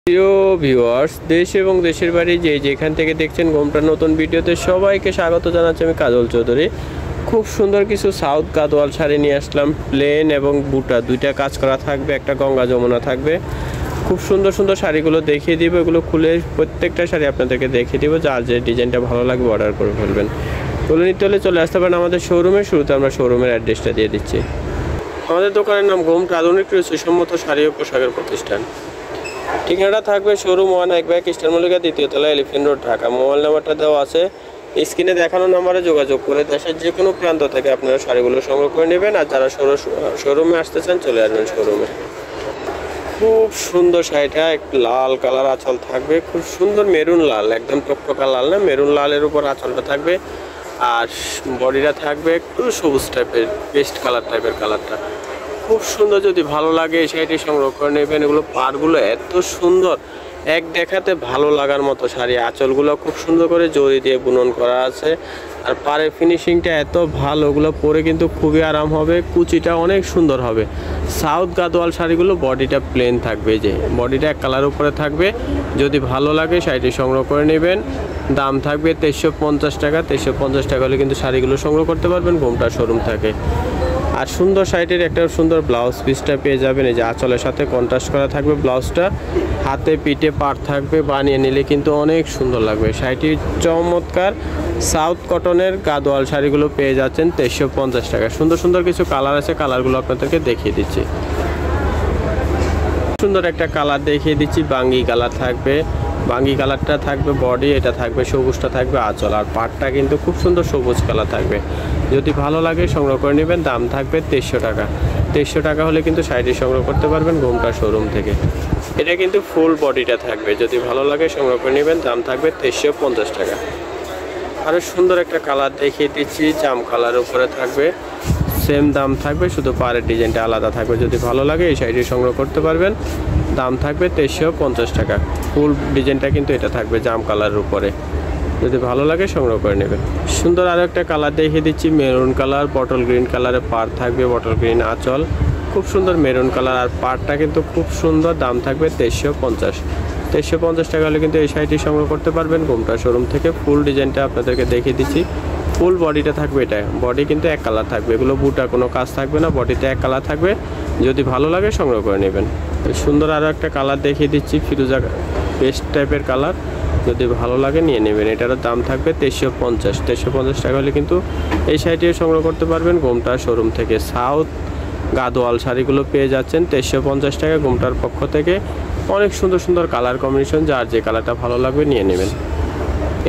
প্রিয় ভিউয়ার্স, দেশ এবং দেশের বাইরে যেখান থেকে দেখছেন গোমটার নতুন ভিডিওতে সবাইকে স্বাগত জানাচ্ছি। আমি কাজল চৌধুরী। খুব সুন্দর কিছু সাউথ গাদোয়াল শাড়ি নিয়ে আসলাম। প্লেন এবং বুটা দুইটা কাজ করা থাকবে, একটা গঙ্গা যমুনা থাকবে। খুব সুন্দর সুন্দর শাড়িগুলো দেখিয়ে দিব। এগুলো খুলে প্রত্যেকটা শাড়ি আপনাদেরকে দেখিয়ে দিব। যার যে ডিজাইনটা ভালো লাগবে অর্ডার করে ফেলবেন। তুলে নিতে হলে চলে আসতে পারেন আমাদের শোরুমে। শুরুতে আমরা শোরুমের অ্যাড্রেসটা দিয়ে দিচ্ছি। আমাদের দোকানের নাম গোমটা আধুনিক রুচিসম্মত শাড়ি ও পোশাকের প্রতিষ্ঠান। ঠিকানাটা থাকবে শোরুম 1 স্টার মল্লিকা, দ্বিতীয় তলা, এলিফ্যান্ট রোড, ঢাকা। মোবাইল নাম্বারটা দেওয়া আছে স্ক্রিনে দেখানো নাম্বারে যোগাযোগ করে দেশের যে কোনো প্রান্ত থেকে আপনারা শাড়িগুলো সংগ্রহ করে নেবেন। আর যারা শোরুমে আসতে চান চলে আসবেন শোরুমে। খুব সুন্দর শাড়িটা, একটু লাল কালার আঁচল থাকবে, খুব সুন্দর মেরুন লাল, একদম টকটকা লাল না, মেরুন লালের উপর আঁচলটা থাকবে। আর বডিটা থাকবে একটু সবুজ টাইপের, পেস্ট কালার টাইপের কালারটা খুব সুন্দর। যদি ভালো লাগে এই শাড়িটি সংগ্রহ করে নেবেন। এগুলো পাড়গুলো এত সুন্দর, এক দেখাতে ভালো লাগার মতো শাড়ি। আঁচলগুলো খুব সুন্দর করে জড়ি দিয়ে বুনন করা আছে। আর পাড়ের ফিনিশিংটা এত ভালো, ওগুলো পরে কিন্তু খুবই আরাম হবে। কুচিটা অনেক সুন্দর হবে। সাউথ গাদোয়াল শাড়িগুলো বডিটা প্লেন থাকবে, যে বডিটা এক কালার উপরে থাকবে। যদি ভালো লাগে শাড়িটি সংগ্রহ করে নেবেন। দাম থাকবে 2350 টাকা। 2350 টাকা হলে কিন্তু শাড়িগুলো সংগ্রহ করতে পারবেন। গোমটা শোরুম থাকে। আর সুন্দর শাড়িটির একটা সুন্দর ব্লাউজ পিসটা পেয়ে যাবেন। এই যে আঁচলের সাথে কন্ট্রাস্ট করা থাকবে ব্লাউজটা, হাতে পিঠে পাড় থাকবে। বানিয়ে নিলে কিন্তু অনেক সুন্দর লাগবে। শাড়িটি চমৎকার সাউথ কটনের গাদোয়াল শাড়িগুলো পেয়ে যাচ্ছেন 2350 টাকা। সুন্দর সুন্দর কিছু কালার আছে, কালারগুলো আপনাদেরকে দেখিয়ে দিচ্ছি। সুন্দর একটা কালার দেখিয়ে দিচ্ছি, বাঙ্গি কালার থাকবে। বাঙ্গি কালারটা থাকবে বডি, এটা থাকবে সবুজটা থাকবে আঁচল। আর পাটটা কিন্তু খুব সুন্দর সবুজ কালার থাকবে। যদি ভালো লাগে সংগ্রহ করে নেবেন। দাম থাকবে 2300 টাকা। 2300 টাকা হলে কিন্তু শাড়িটি সংগ্রহ করতে পারবেন গোমটা শোরুম থেকে। এটা কিন্তু ফুল বডিটা থাকবে। যদি ভালো লাগে সংগ্রহ করে নেবেন। দাম থাকবে 2350 টাকা। আরও সুন্দর একটা কালার দেখিয়ে দিচ্ছি, জাম কালার উপরে থাকবে। সেম দাম থাকবে, শুধু পাড়ের ডিজাইনটা আলাদা থাকবে। যদি ভালো লাগে এই শাড়িটি সংগ্রহ করতে পারবেন। দাম থাকবে 2350 টাকা। ফুল ডিজাইনটা কিন্তু এটা থাকবে জাম কালারের উপরে। যদি ভালো লাগে সংগ্রহ করে নেবেন। সুন্দর আরও একটা কালার দেখিয়ে দিচ্ছি, মেরুন কালার, বটল গ্রিন কালারের পাড় থাকবে, বটল গ্রিন আঁচল। খুব সুন্দর মেরুন কালার, আর পাড়টা কিন্তু খুব সুন্দর। দাম থাকবে 2350। 2350 টাকা হলে কিন্তু এই শাড়িটি সংগ্রহ করতে পারবেন গোমটা শোরুম থেকে। ফুল ডিজাইনটা আপনাদেরকে দেখিয়ে দিচ্ছি। ফুল বডিটা থাকবে, এটা বডি কিন্তু এক কালার থাকবে। এগুলো বুটা কোনো কাজ থাকবে না, বডিতে এক কালার থাকবে। যদি ভালো লাগে সংগ্রহ করে নেবেন। সুন্দর আরও একটা কালার দেখিয়ে দিচ্ছি, ফিরোজা পেস্ট টাইপের কালার। যদি ভালো লাগে নিয়ে নেবেন। এটারও দাম থাকবে 2350। 2350 টাকা হলে কিন্তু এই শাড়িটিও সংগ্রহ করতে পারবেন গোমটা শোরুম থেকে। সাউথ গাদোয়াল শাড়িগুলো পেয়ে যাচ্ছেন 2350 টাকা গোমটার পক্ষ থেকে। অনেক সুন্দর সুন্দর কালার কম্বিনেশন, যার যে কালারটা ভালো লাগবে নিয়ে নেবেন।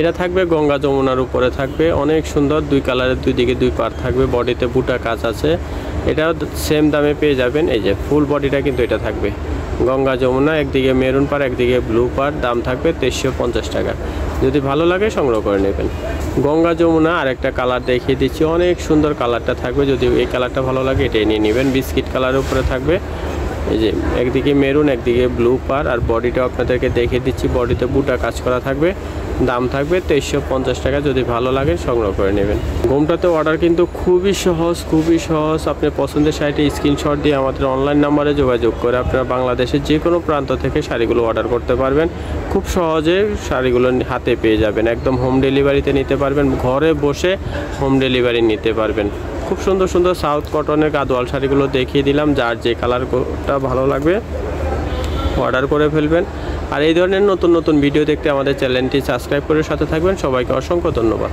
এটা থাকবে গঙ্গা যমুনার উপরে থাকবে, অনেক সুন্দর। দুই কালারের, দুই দিকে দুই পাড় থাকবে। বডিতে বুটা কাজ আছে। এটাও সেম দামে পেয়ে যাবেন। এই যে ফুল বডিটা কিন্তু এটা থাকবে গঙ্গা যমুনা, একদিকে মেরুন পাড়, একদিকে ব্লু পাড়। দাম থাকবে 2350 টাকা। যদি ভালো লাগে সংগ্রহ করে নেবেন। গঙ্গা যমুনা আর একটা কালার দেখিয়ে দিচ্ছি, অনেক সুন্দর কালারটা থাকবে। যদি এই কালারটা ভালো লাগে এটাই নিয়ে নেবেন। বিস্কিট কালারের উপরে থাকবে। এই যে একদিকে মেরুন, একদিকে ব্লু পাড়। আর বডিটা আপনাদেরকে দেখিয়ে দিচ্ছি, বডিতে বুটা কাজ করা থাকবে। দাম থাকবে 2350 টাকা। যদি ভালো লাগে সংগ্রহ করে নেবেন। গোমটাতে অর্ডার কিন্তু খুবই সহজ, খুবই সহজ। আপনি পছন্দের শাড়িটি স্ক্রিনশট দিয়ে আমাদের অনলাইন নাম্বারে যোগাযোগ করে আপনারা বাংলাদেশের যে কোনো প্রান্ত থেকে শাড়িগুলো অর্ডার করতে পারবেন। খুব সহজে শাড়িগুলো হাতে পেয়ে যাবেন। একদম হোম ডেলিভারিতে নিতে পারবেন। ঘরে বসে হোম ডেলিভারি নিতে পারবেন। খুব সুন্দর সুন্দর সাউথ কটনের গাদোয়াল শাড়িগুলো দেখিয়ে দিলাম। যার যে কালারটা ভালো লাগবে অর্ডার করে ফেলবেন। আর এই ধরনের নতুন নতুন ভিডিও দেখতে আমাদের চ্যানেলটি সাবস্ক্রাইব করে সাথে থাকবেন। সবাইকে অসংখ্য ধন্যবাদ।